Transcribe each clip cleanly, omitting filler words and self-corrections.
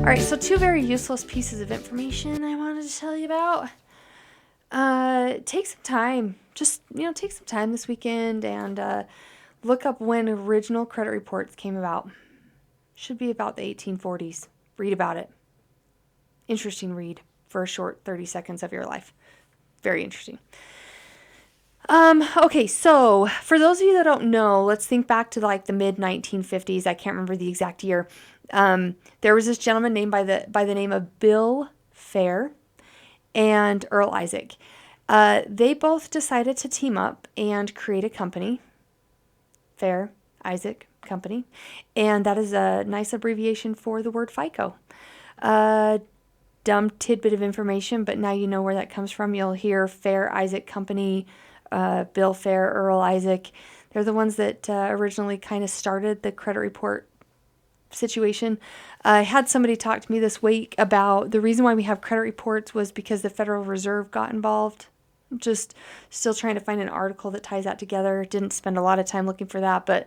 right, so two very useless pieces of information I wanted to tell you about. Take some time. Just, take some time this weekend and look up when original credit reports came about. Should be about the 1840s. Read about it. Interesting read for a short 30 seconds of your life. Very interesting. Okay, so for those of you that don't know, let's think back to like the mid 1950s. I can't remember the exact year. There was this gentleman named by the name of Bill Fair and Earl Isaac. They both decided to team up and create a company, Fair Isaac Company, and that is a nice abbreviation for the word FICO. Dumb tidbit of information, but now you know where that comes from. You'll hear Fair Isaac Company, Bill Fair, Earl Isaac. They're the ones that originally kind of started the credit report situation. I had somebody talk to me this week about the reason why we have credit reports was because the Federal Reserve got involved. I'm just still trying to find an article that ties that together. Didn't spend a lot of time looking for that, but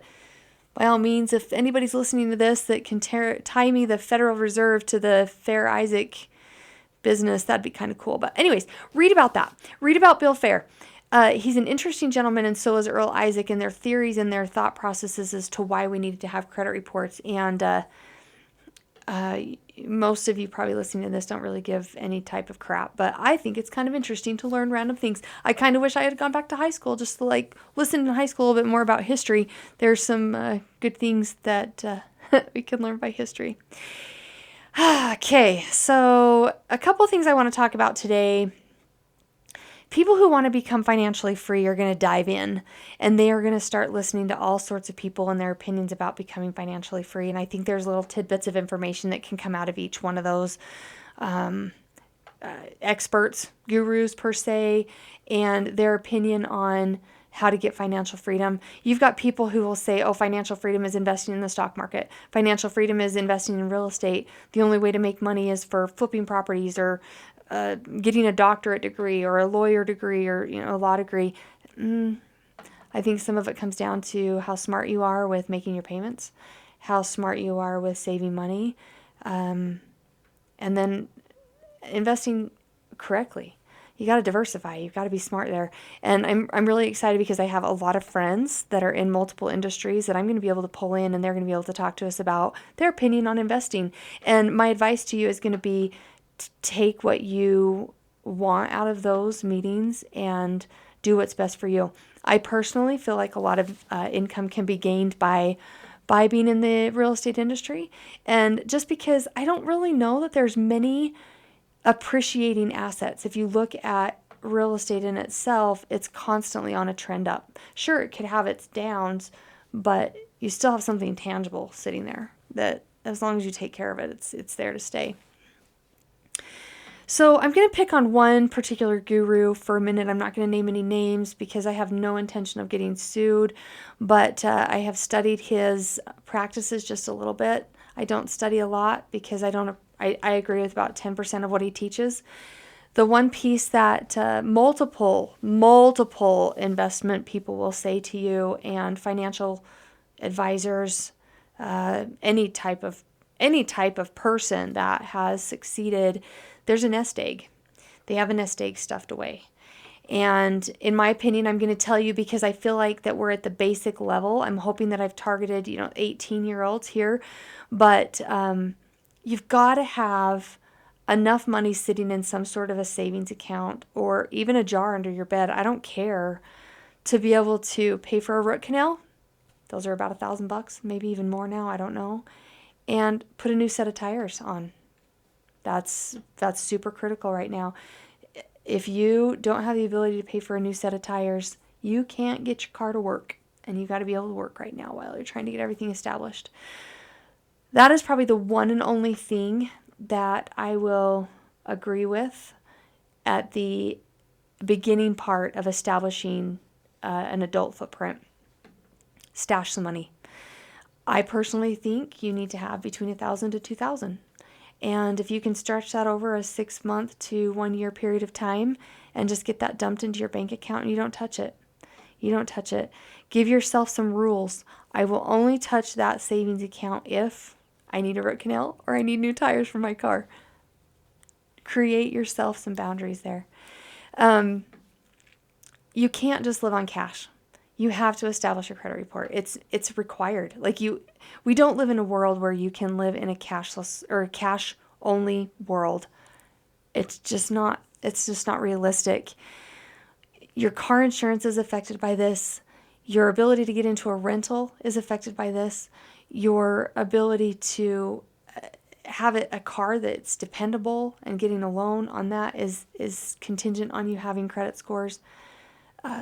by all means, if anybody's listening to this that can tie me the Federal Reserve to the Fair Isaac business, that'd be kind of cool. But anyways, read about that. Read about Bill Fair. He's an interesting gentleman, and so is Earl Isaac, and their theories and their thought processes as to why we needed to have credit reports. And most of you probably listening to this don't really give any type of crap, but I think it's kind of interesting to learn random things. I kind of wish I had gone back to high school just to listen in high school a little bit more about history. There's some good things that we can learn by history. Okay, so a couple things I want to talk about today. People who want to become financially free are going to dive in, and they are going to start listening to all sorts of people and their opinions about becoming financially free. And I think there's little tidbits of information that can come out of each one of those experts, gurus per se, and their opinion on how to get financial freedom. You've got people who will say, oh, financial freedom is investing in the stock market. Financial freedom is investing in real estate. The only way to make money is for flipping properties or getting a doctorate degree or a lawyer degree or, a law degree. I think some of it comes down to how smart you are with making your payments, how smart you are with saving money, and then investing correctly. You got to diversify. You've got to be smart there. And I'm really excited because I have a lot of friends that are in multiple industries that I'm going to be able to pull in, and they're going to be able to talk to us about their opinion on investing. And my advice to you is going to be take what you want out of those meetings and do what's best for you. I personally feel like a lot of income can be gained by being in the real estate industry. And just because I don't really know that there's many appreciating assets. If you look at real estate in itself, it's constantly on a trend up. Sure, it could have its downs, but you still have something tangible sitting there that as long as you take care of it, it's there to stay. So I'm going to pick on one particular guru for a minute. I'm not going to name any names because I have no intention of getting sued, but I have studied his practices just a little bit. I don't study a lot because I agree with about 10% of what he teaches. The one piece that multiple investment people will say to you, and financial advisors, any type of person that has succeeded, there's a nest egg. They have a nest egg stuffed away. And in my opinion, I'm going to tell you because I feel like that we're at the basic level. I'm hoping that I've targeted, 18-year-olds here, but you've got to have enough money sitting in some sort of a savings account or even a jar under your bed. I don't care, to be able to pay for a root canal. Those are about $1,000, maybe even more now. I don't know. And put a new set of tires on. That's super critical right now. If you don't have the ability to pay for a new set of tires, you can't get your car to work. And you got to be able to work right now while you're trying to get everything established. That is probably the one and only thing that I will agree with at the beginning part of establishing an adult footprint. Stash some money. I personally think you need to have between $1,000 to $2,000. And if you can stretch that over a 6-month to 1 year period of time and just get that dumped into your bank account and you don't touch it. You don't touch it. Give yourself some rules. I will only touch that savings account if I need a root canal or I need new tires for my car. Create yourself some boundaries there. You can't just live on cash. You have to establish a credit report. It's required. We don't live in a world where you can live in a cashless or cash only world. It's just not realistic. Your car insurance is affected by this. Your ability to get into a rental is affected by this. Your ability to have a car that's dependable and getting a loan on that is contingent on you having credit scores.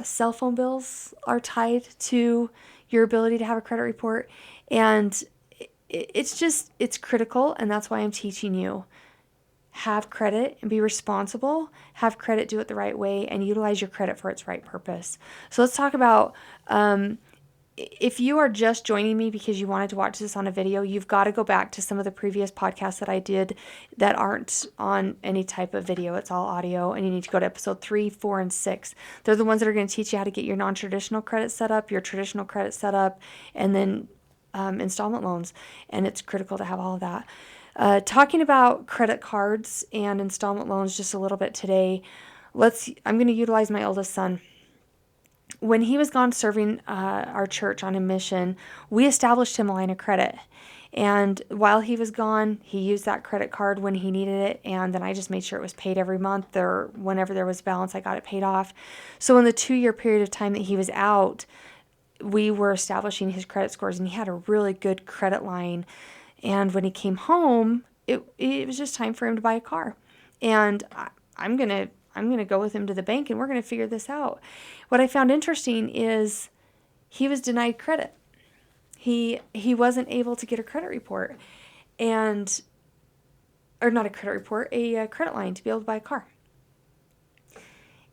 Cell phone bills are tied to your ability to have a credit report. And it's critical. And that's why I'm teaching you. Have credit and be responsible. Have credit, do it the right way, and utilize your credit for its right purpose. So let's talk about, if you are just joining me because you wanted to watch this on a video, you've got to go back to some of the previous podcasts that I did that aren't on any type of video. It's all audio, and you need to go to episode 3, 4, and 6. They're the ones that are going to teach you how to get your non-traditional credit set up, your traditional credit set up, and then installment loans. And it's critical to have all of that. Talking about credit cards and installment loans just a little bit today, I'm going to utilize my oldest son. When he was gone serving our church on a mission, we established him a line of credit. And while he was gone, he used that credit card when he needed it, and then I just made sure it was paid every month, or whenever there was balance, I got it paid off. So in the 2-year period of time that he was out, we were establishing his credit scores, and he had a really good credit line. And when he came home, it was just time for him to buy a car. And I'm gonna go with him to the bank, and we're gonna figure this out. What I found interesting is he was denied credit. He wasn't able to get a credit report, or not a credit report, a credit line to be able to buy a car.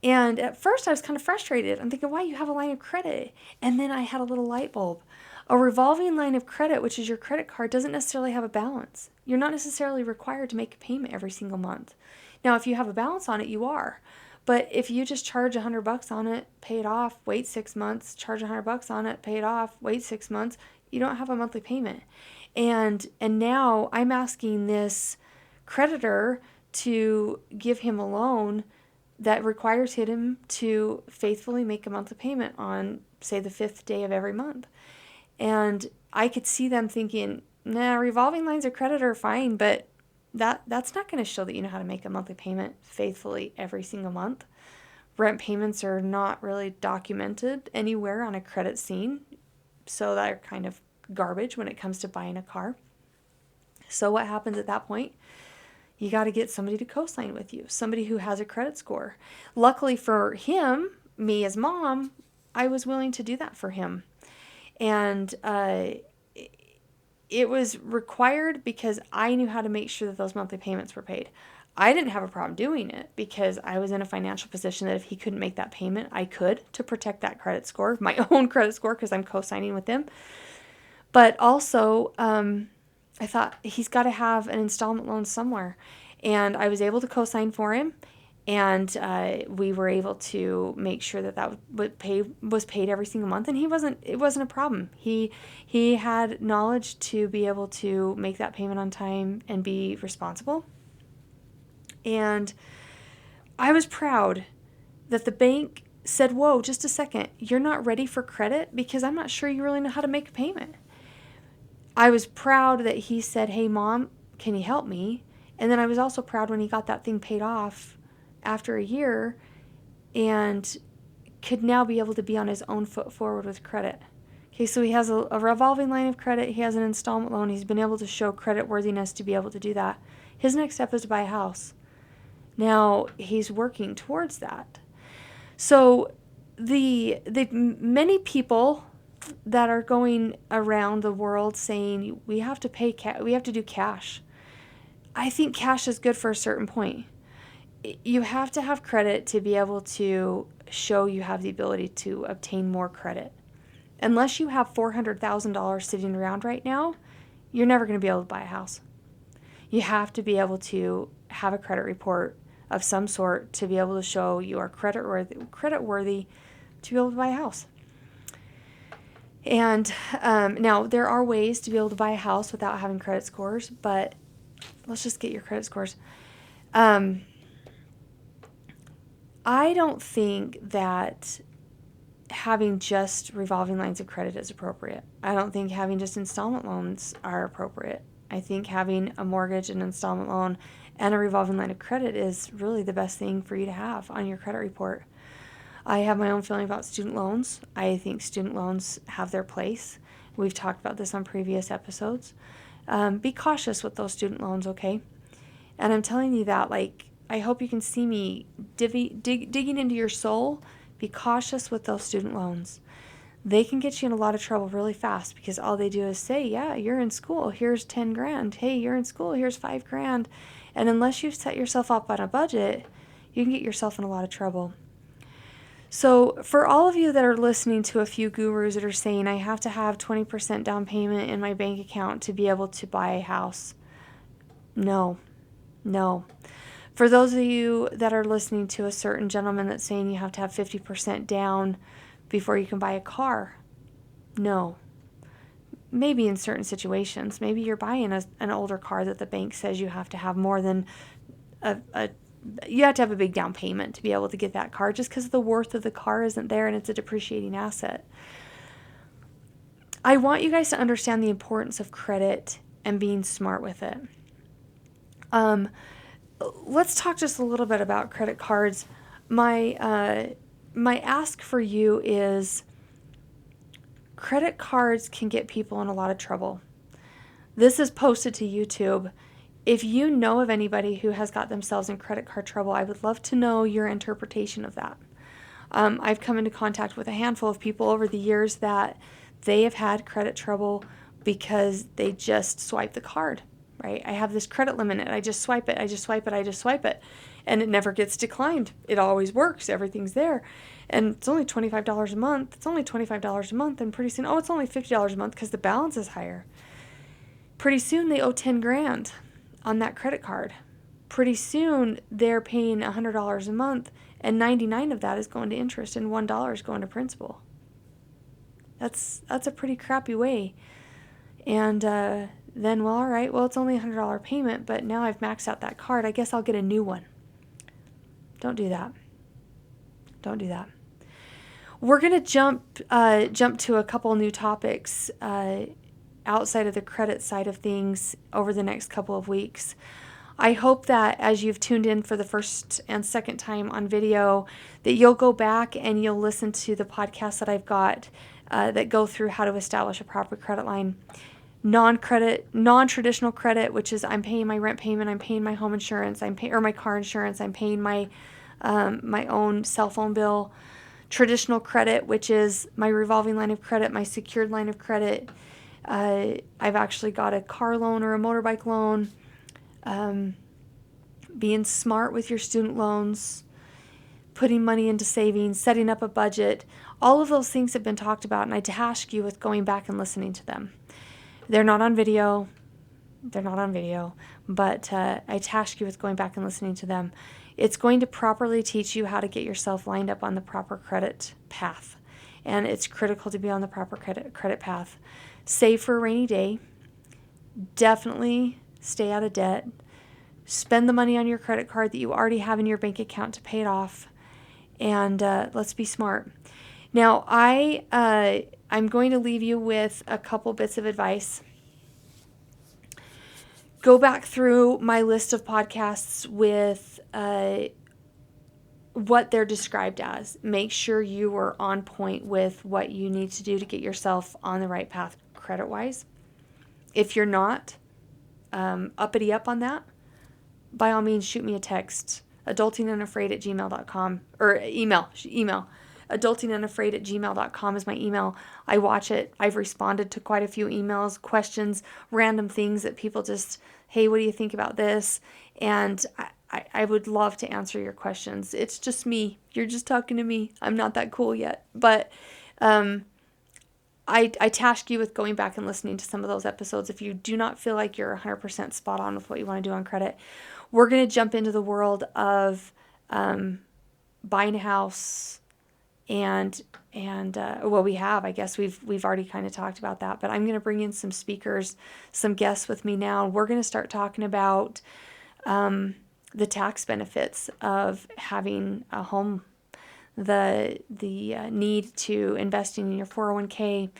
And at first I was kind of frustrated. I'm thinking, why, you have a line of credit? And then I had a little light bulb. A revolving line of credit, which is your credit card, doesn't necessarily have a balance. You're not necessarily required to make a payment every single month. Now, if you have a balance on it, you are. But if you just charge $100 on it, pay it off, wait 6 months, charge $100 on it, pay it off, wait 6 months, you don't have a monthly payment. And now I'm asking this creditor to give him a loan that requires him to faithfully make a monthly payment on, say, the 5th day of every month. And I could see them thinking, nah, revolving lines of credit are fine, but that's not going to show that you know how to make a monthly payment faithfully every single month. Rent payments are not really documented anywhere on a credit scene, so they're kind of garbage when it comes to buying a car. So what happens at that point? You got to get somebody to co-sign with you, somebody who has a credit score. Luckily for him, me as mom, I was willing to do that for him. And it was required because I knew how to make sure that those monthly payments were paid. I didn't have a problem doing it because I was in a financial position that if he couldn't make that payment, I could, to protect that credit score, my own credit score, because I'm co-signing with him. But also, I thought he's got to have an installment loan somewhere. And I was able to co-sign for him. And we were able to make sure that was paid every single month, and it wasn't a problem. He had knowledge to be able to make that payment on time and be responsible. And I was proud that the bank said, whoa, just a second, you're not ready for credit because I'm not sure you really know how to make a payment. I was proud that he said, hey, Mom, can you help me? And then I was also proud when he got that thing paid off after a year and could now be able to be on his own foot forward with credit. Okay, so he has a revolving line of credit. He has an installment loan. He's been able to show credit worthiness to be able to do that. His next step is to buy a house. Now he's working towards that. So the many people that are going around the world saying we have to pay we have to do cash. I think cash is good for a certain point. You have to have credit to be able to show you have the ability to obtain more credit. Unless you have $400,000 sitting around right now, you're never going to be able to buy a house. You have to be able to have a credit report of some sort to be able to show you are credit worthy to be able to buy a house. And now there are ways to be able to buy a house without having credit scores, but let's just get your credit scores. Um, I don't think that having just revolving lines of credit is appropriate. I don't think having just installment loans are appropriate. I think having a mortgage, an installment loan, and a revolving line of credit is really the best thing for you to have on your credit report. I have my own feeling about student loans. I think student loans have their place. We've talked about this on previous episodes. Be cautious with those student loans, okay? And I'm telling you that, like, I hope you can see me digging into your soul. Be cautious with those student loans. They can get you in a lot of trouble really fast because all they do is say, yeah, you're in school, here's 10 grand. Hey, you're in school, here's 5 grand. And unless you've set yourself up on a budget, you can get yourself in a lot of trouble. So for all of you that are listening to a few gurus that are saying, I have to have 20% down payment in my bank account to be able to buy a house. No. For those of you that are listening to a certain gentleman that's saying you have to have 50% down before you can buy a car. No. Maybe in certain situations. Maybe you're buying an older car that the bank says you have to have more than you have to have a big down payment to be able to get that car just because the worth of the car isn't there and it's a depreciating asset. I want you guys to understand the importance of credit and being smart with it. Let's talk just a little bit about credit cards. My ask for you is credit cards can get people in a lot of trouble. This is posted to YouTube. If you know of anybody who has got themselves in credit card trouble, I would love to know your interpretation of that. I've come into contact with a handful of people over the years that they have had credit trouble because they just swipe the card, right? I have this credit limit and I just swipe it, and it never gets declined. It always works. Everything's there. And it's only $25 a month. It's only $25 a month. And pretty soon, it's only $50 a month because the balance is higher. Pretty soon they owe 10 grand on that credit card. Pretty soon they're paying $100 a month and 99 of that is going to interest and $1 is going to principal. That's a pretty crappy way. And then, well, all right, well, it's only a $100 payment, but now I've maxed out that card. I guess I'll get a new one. Don't do that. Don't do that. We're going to jump to a couple new topics outside of the credit side of things over the next couple of weeks. I hope that as you've tuned in for the first and second time on video, that you'll go back and you'll listen to the podcasts that I've got that go through how to establish a proper credit line. Non-traditional credit, which is I'm paying my rent payment, I'm paying my home insurance, or my car insurance, I'm paying my own cell phone bill. Traditional credit, which is my revolving line of credit, my secured line of credit. I've actually got a car loan or a motorbike loan. Being smart with your student loans, putting money into savings, setting up a budget. All of those things have been talked about, and I task you with going back and listening to them. They're not on video, but I task you with going back and listening to them. It's going to properly teach you how to get yourself lined up on the proper credit path, and it's critical to be on the proper credit path. Save for a rainy day. Definitely stay out of debt. Spend the money on your credit card that you already have in your bank account to pay it off, and let's be smart. Now, I'm going to leave you with a couple bits of advice. Go back through my list of podcasts with what they're described as. Make sure you are on point with what you need to do to get yourself on the right path credit-wise. If you're not uppity up on that, by all means, shoot me a text, adultingandafraid@gmail.com, or email. adultingandafraid@gmail.com is my email. I watch it. I've responded to quite a few emails, questions, random things that people just, hey, what do you think about this? And I would love to answer your questions. It's just me. You're just talking to me. I'm not that cool yet. But I task you with going back and listening to some of those episodes if you do not feel like you're 100% spot on with what you want to do on credit. We're going to jump into the world of buying a house, Well, we have. I guess we've already kind of talked about that. But I'm going to bring in some speakers, some guests with me now. We're going to start talking about the tax benefits of having a home, the need to invest in your 401k,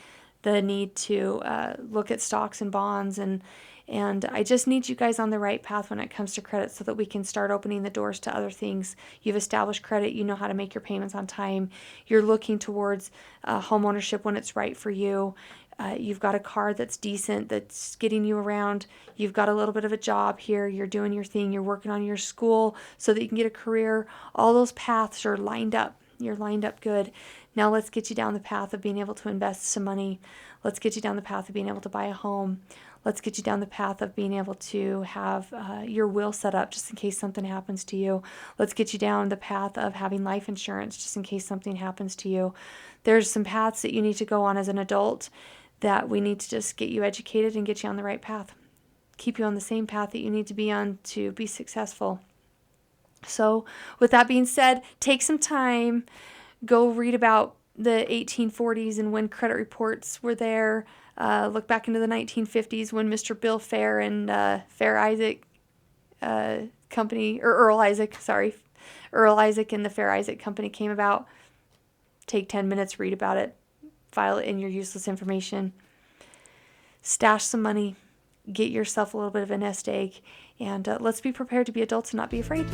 the need to look at stocks and bonds, and I just need you guys on the right path when it comes to credit so that we can start opening the doors to other things. You've established credit. You know how to make your payments on time. You're looking towards home ownership when it's right for you. You've got a car that's decent, that's getting you around. You've got a little bit of a job here. You're doing your thing. You're working on your school so that you can get a career. All those paths are lined up. You're lined up good. Now let's get you down the path of being able to invest some money. Let's get you down the path of being able to buy a home. Let's get you down the path of being able to have your will set up just in case something happens to you. Let's get you down the path of having life insurance just in case something happens to you. There's some paths that you need to go on as an adult that we need to just get you educated and get you on the right path. Keep you on the same path that you need to be on to be successful. So with that being said, take some time, go read about the 1840s and when credit reports were there. Look back into the 1950s when Mr. Bill Fair and Fair Isaac Company, or Earl Isaac and the Fair Isaac Company came about. Take 10 minutes, read about it, file it in your useless information, stash some money, get yourself a little bit of a nest egg, and let's be prepared to be adults and not be afraid.